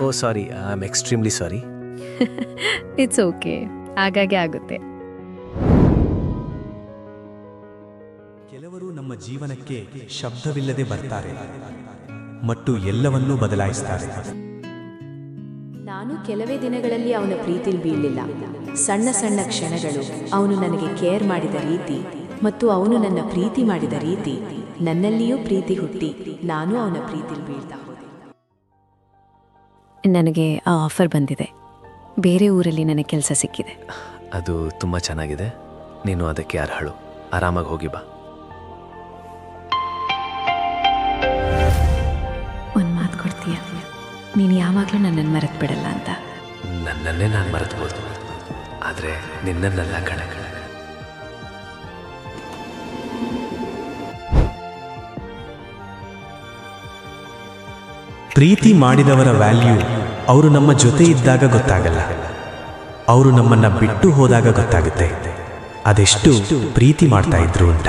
O sorry, I am extremely sorry. It's okay, ಹಾಗಾಗಿ ಆಗುತ್ತೆ. ಕೆಲವರು ನಮ್ಮ ಜೀವನಕ್ಕೆ ಶಬ್ದವಿಲ್ಲದೆ ಬರ್ತಾರೆ ಮತ್ತು ಎಲ್ಲವನ್ನೂ ಬದಲಾಯಿಸ್ತಾರೆ. ನಾನು ಕೆಲವೇ ದಿನಗಳಲ್ಲಿ ಅವನ ಪ್ರೀತಿಲಿ ಬೀಳಲಿಲ್ಲ. ಸಣ್ಣ ಸಣ್ಣ ಕ್ಷಣಗಳು, ಅವನು ನನಗೆ ಕೇರ್ ಮಾಡಿದ ರೀತಿ ಮತ್ತು ಅವನು ನನ್ನ ಪ್ರೀತಿ ಮಾಡಿದ ರೀತಿ, ನನ್ನಲ್ಲಿಯೂ ಪ್ರೀತಿ ಹುಟ್ಟಿ ನಾನು ಅವನ ಪ್ರೀತಿಲಿ ಬೀಳ್ತಾ ಹೋದೆ. ನನಗೆ ಆ ಆಫರ್ ಬಂದಿದೆ. ಬೇರೆ ಊರಲ್ಲಿ ನನಗೆ ಕೆಲಸ ಸಿಕ್ಕಿದೆ. ಅದು ತುಂಬ ಚೆನ್ನಾಗಿದೆ. ನೀನು ಅದಕ್ಕೆ ಅರ್ಹಳು. ಆರಾಮಾಗಿ ಹೋಗಿ ಬಾ. ಒಂದು ಮಾತು ಕೊಡ್ತೀಯ? ನೀನು ಯಾವಾಗಲೂ ನನ್ನನ್ನು ಮರೆತು ಬಿಡಲ್ಲ ಅಂತ. ನನ್ನನ್ನೇ ನಾನು ಮರೆತ್ಬೋದು, ಆದರೆ ನಿನ್ನನ್ನೆಲ್ಲ ಕಣೆ. ಪ್ರೀತಿ ಮಾಡಿದವರ ವ್ಯಾಲ್ಯೂ ಅವರು ನಮ್ಮ ಜೊತೆ ಇದ್ದಾಗ ಗೊತ್ತಾಗಲ್ಲ, ಅವರು ನಮ್ಮನ್ನ ಬಿಟ್ಟು ಹೋದಾಗ ಗೊತ್ತಾಗುತ್ತೆ. ಅದೆಷ್ಟು ಪ್ರೀತಿ ಮಾಡ್ತಾ ಇದ್ರು ಅಂತ.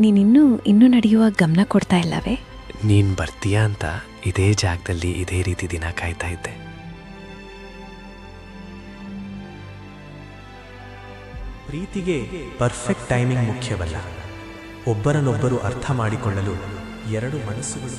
ನೀನಿನ್ನೂ ನಡೆಯುವಾಗ ಗಮನ ಕೊಡ್ತಾ ಇಲ್ಲವೇ? ನೀನು ಬರ್ತೀಯಾ ಅಂತ ಇದೇ ಜಾಗದಲ್ಲಿ ಇದೇ ರೀತಿ ದಿನ ಕಾಯ್ತಾ ಇದ್ದೆ. ಪ್ರೀತಿಗೆ ಪರ್ಫೆಕ್ಟ್ ಟೈಮಿಂಗ್ ಮುಖ್ಯವಲ್ಲ, ಒಬ್ಬರನ್ನೊಬ್ಬರು ಅರ್ಥ ಮಾಡಿಕೊಳ್ಳಲು ಎರಡು ಮನಸ್ಸುಗಳು